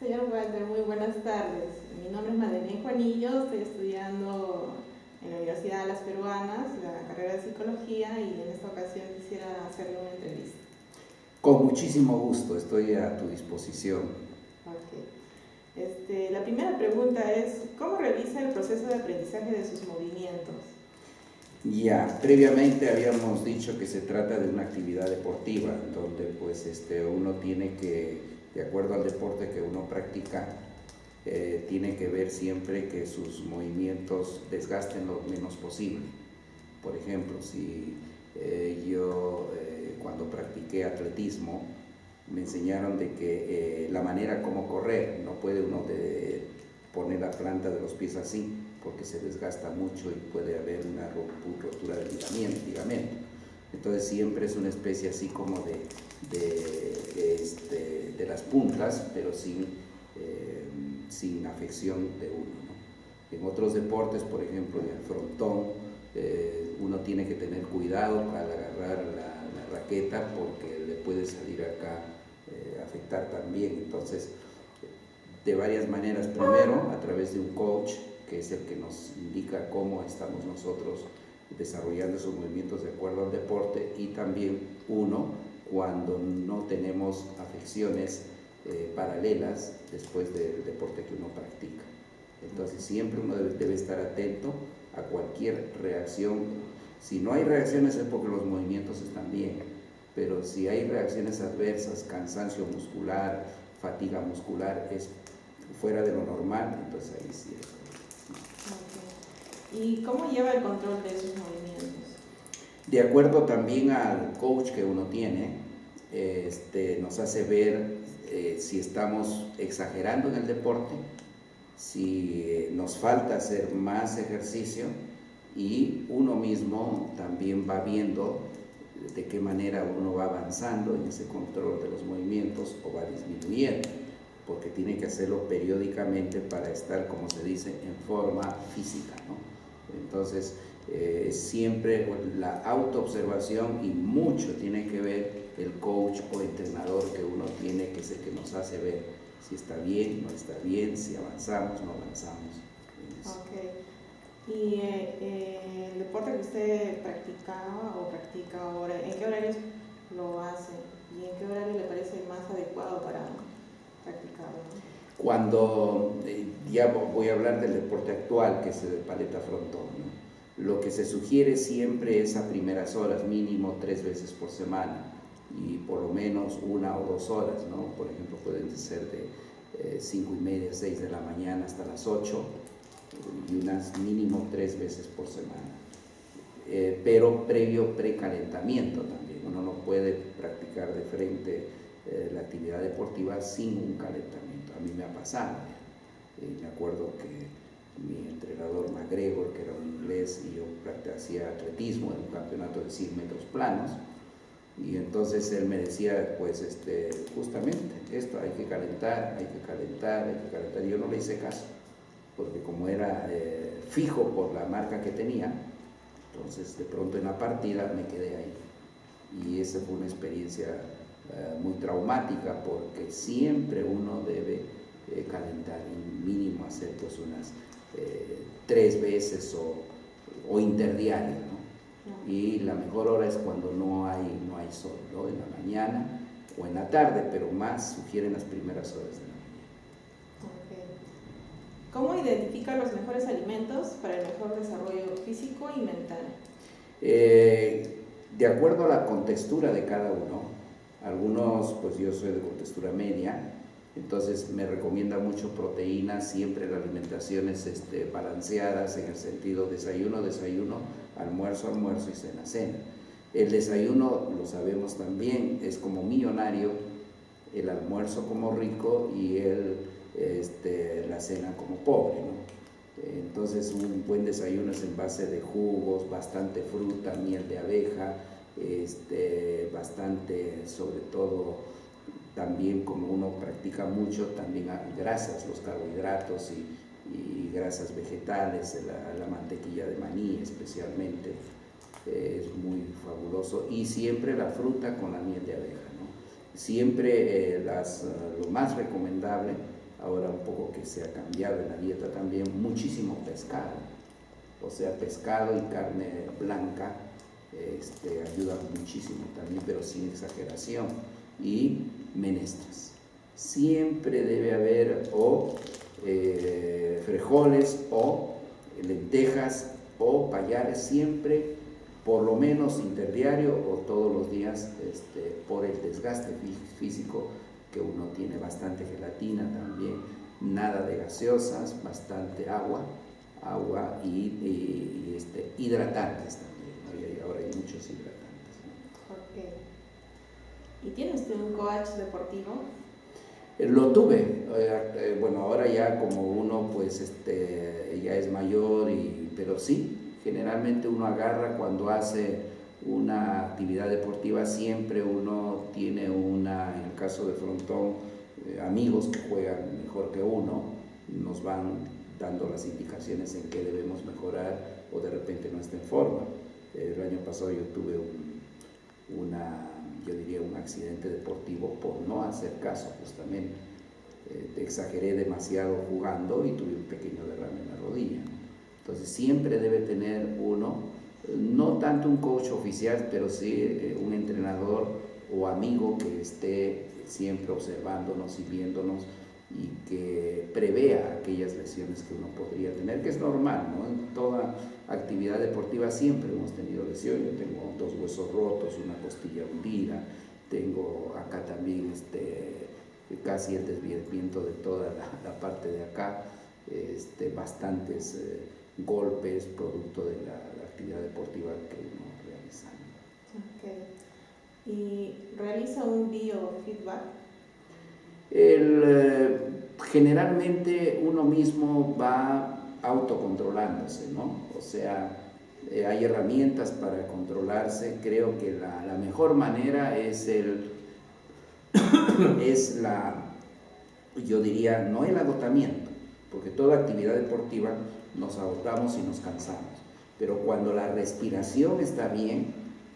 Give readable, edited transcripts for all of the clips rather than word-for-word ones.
Señor Walter, muy buenas tardes. Mi nombre es Madeleine Juanillo, estoy estudiando en la Universidad de las Peruanas, la carrera de Psicología, y en esta ocasión quisiera hacerle una entrevista. Con muchísimo gusto, estoy a tu disposición. Ok. La primera pregunta es, ¿cómo realiza el proceso de aprendizaje de sus movimientos? Ya, previamente habíamos dicho que se trata de una actividad deportiva, donde pues uno tiene que, de acuerdo al deporte que uno practica, tiene que ver siempre que sus movimientos desgasten lo menos posible. Por ejemplo, si yo cuando practiqué atletismo, me enseñaron de que la manera como correr, no puede uno poner la planta de los pies así, porque se desgasta mucho y puede haber una rotura del ligamento. Entonces siempre es una especie así como de las puntas, pero sin afección de uno, ¿no? En otros deportes, por ejemplo, en el frontón, uno tiene que tener cuidado al agarrar la raqueta porque le puede salir acá afectar también. Entonces, de varias maneras, primero a través de un coach, que es el que nos indica cómo estamos nosotros desarrollando esos movimientos de acuerdo al deporte, y también uno cuando no tenemos afecciones paralelas después del deporte que uno practica. Entonces siempre uno debe estar atento a cualquier reacción. Si no hay reacciones es porque los movimientos están bien, pero si hay reacciones adversas, cansancio muscular, fatiga muscular, es fuera de lo normal, entonces ahí sí es. Okay. ¿Y cómo lleva el control de esos movimientos? De acuerdo también al coach que uno tiene, nos hace ver si estamos exagerando en el deporte, si nos falta hacer más ejercicio, y uno mismo también va viendo de qué manera uno va avanzando en ese control de los movimientos o va disminuyendo, porque tiene que hacerlo periódicamente para estar, como se dice, en forma física, ¿no? Entonces, siempre la autoobservación, y mucho tiene que ver el coach o entrenador que uno tiene, que es el que nos hace ver si está bien, no está bien, si avanzamos, no avanzamos. Ok. ¿Y el deporte que usted practicaba o practica ahora, en qué horarios lo hace? ¿Y en qué horario le parece más adecuado para practicarlo? Cuando ya voy a hablar del deporte actual, que es el paleta frontón, ¿no? Lo que se sugiere siempre es a primeras horas, mínimo 3 veces por semana, y por lo menos 1 o 2 horas, ¿no? Por ejemplo, pueden ser de 5:30, 6 de la mañana hasta las 8, y unas mínimo 3 veces por semana. Pero previo precalentamiento también. Uno no puede practicar de frente la actividad deportiva sin un calentamiento. A mí me ha pasado. Me acuerdo que mi entrenador McGregor, que era un inglés, y yo hacía atletismo en un campeonato de 100 metros planos, y entonces él me decía, pues justamente esto, hay que calentar, hay que calentar, hay que calentar. Y yo no le hice caso, porque como era fijo por la marca que tenía, entonces de pronto en la partida me quedé ahí. Y esa fue una experiencia muy traumática, porque siempre uno debe calentar, y mínimo hacer pues unas 3 veces o interdiario, ¿no? Y la mejor hora es cuando no hay sol, ¿no? En la mañana o en la tarde, pero más sugieren las primeras horas de la mañana. Okay. ¿Cómo identifica los mejores alimentos para el mejor desarrollo físico y mental? De acuerdo a la contextura de cada uno, algunos, pues yo soy de contextura media, entonces me recomienda mucho proteína, siempre la alimentación es balanceadas, en el sentido desayuno, almuerzo y cena. El desayuno, lo sabemos también, es como millonario, el almuerzo como rico y la cena como pobre, ¿no? Entonces un buen desayuno es en base de jugos, bastante fruta, miel de abeja, bastante, sobre todo, también como uno practica mucho, también grasas, los carbohidratos y grasas vegetales, la mantequilla de maní especialmente, es muy fabuloso, y siempre la fruta con la miel de abeja, ¿no? Siempre lo más recomendable ahora un poco que se ha cambiado en la dieta también, muchísimo pescado, o sea, pescado y carne blanca ayuda muchísimo también, pero sin exageración, y menestras. Siempre debe haber o frijoles o lentejas o payares, siempre por lo menos interdiario o todos los días, por el desgaste físico que uno tiene, bastante gelatina también, nada de gaseosas, bastante agua y hidratantes también, ¿no? Y ahora hay muchos hidratantes, ¿no? Ok. ¿Y tiene usted un coach deportivo? Lo tuve, bueno, ahora ya como uno pues ya es mayor, pero sí, generalmente uno agarra cuando hace una actividad deportiva, siempre uno tiene en el caso de Frontón, amigos que juegan mejor que uno, nos van dando las indicaciones en qué debemos mejorar o de repente no está en forma. El año pasado yo tuve yo diría un accidente deportivo por no hacer caso justamente. Exageré demasiado jugando y tuve un pequeño derrame en la rodilla. Entonces siempre debe tener uno, no tanto un coach oficial, pero sí un entrenador o amigo que esté siempre observándonos y viéndonos y que prevea aquellas lesiones que uno podría tener, que es normal, ¿no? En toda actividad deportiva siempre hemos tenido lesiones. Yo tengo 2 huesos rotos, una costilla hundida, tengo acá también casi el desviamiento de toda la parte de acá, bastantes golpes producto de la actividad deportiva que uno realiza. Okay. ¿Y realiza un biofeedback? Generalmente uno mismo va autocontrolándose, ¿no? O sea, hay herramientas para controlarse. Creo que la mejor manera yo diría, no el agotamiento, porque toda actividad deportiva nos agotamos y nos cansamos, pero cuando la respiración está bien,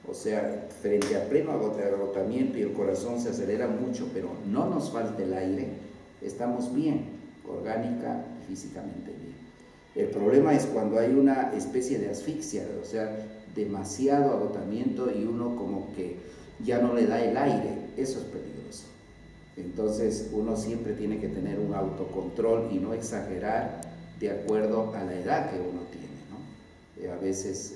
o sea, frente a pleno agotamiento y el corazón se acelera mucho, pero no nos falta el aire, estamos bien, orgánica y físicamente bien. El problema es cuando hay una especie de asfixia, o sea, demasiado agotamiento y uno como que ya no le da el aire, eso es peligroso. Entonces uno siempre tiene que tener un autocontrol y no exagerar de acuerdo a la edad que uno tiene, ¿no? A veces,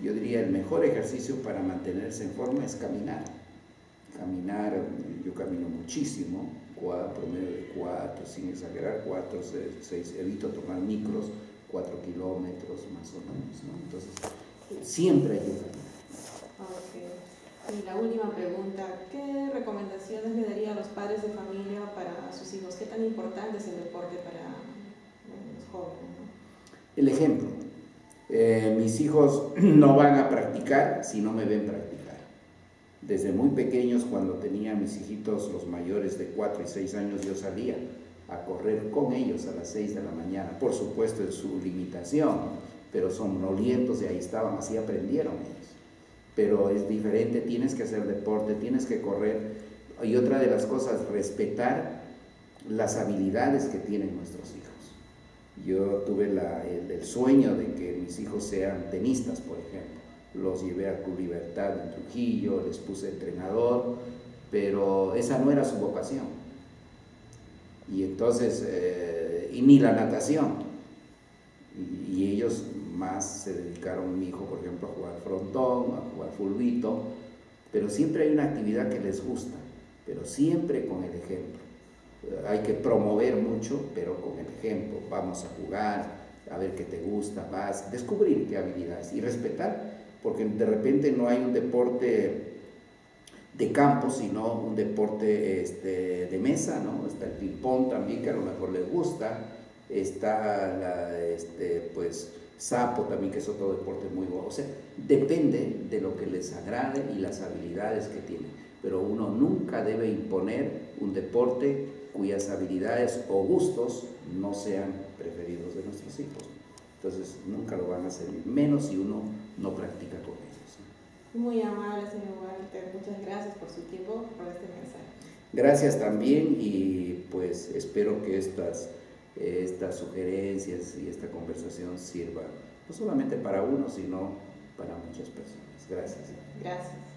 yo diría, el mejor ejercicio para mantenerse en forma es caminar. Caminar, yo camino muchísimo, promedio de 4, sin exagerar, 4, 6, evito tomar micros, 4 kilómetros más o menos, ¿no? Entonces, siempre ayuda. Okay. Y la última pregunta, ¿qué recomendaciones le daría a los padres de familia para sus hijos? ¿Qué tan importante es el deporte para los jóvenes, ¿no? El ejemplo. Mis hijos no van a practicar si no me ven practicar. Desde muy pequeños, cuando tenía a mis hijitos, los mayores de 4 y 6 años, yo salía a correr con ellos a las 6 de la mañana. Por supuesto, en su limitación, pero somnolientos y ahí estaban, así aprendieron ellos. Pero es diferente, tienes que hacer deporte, tienes que correr. Y otra de las cosas, respetar las habilidades que tienen nuestros hijos. Yo tuve el sueño de que mis hijos sean tenistas, por ejemplo. Los llevé a Club Libertad en Trujillo, les puse entrenador, pero esa no era su vocación. Y entonces, y ni la natación. Y ellos más se dedicaron, mi hijo, por ejemplo, a jugar frontón, a jugar fulbito, pero siempre hay una actividad que les gusta, pero siempre con el ejemplo. Hay que promover mucho, pero con el ejemplo. Vamos a jugar, a ver qué te gusta, vas, descubrir qué habilidades y respetar, porque de repente no hay un deporte de campo, sino un deporte de mesa, ¿no? Está el ping-pong también, que a lo mejor les gusta, está pues sapo también, que es otro deporte muy bueno. O sea, depende de lo que les agrade y las habilidades que tienen, pero uno nunca debe imponer un deporte cuyas habilidades o gustos no sean preferidos de nuestros hijos. Entonces nunca lo van a hacer, menos si uno no practica con ellos. Muy amable, señor Walter. Muchas gracias por su tiempo, por este mensaje. Gracias también y pues espero que estas sugerencias y esta conversación sirva no solamente para uno, sino para muchas personas. Gracias. Gracias.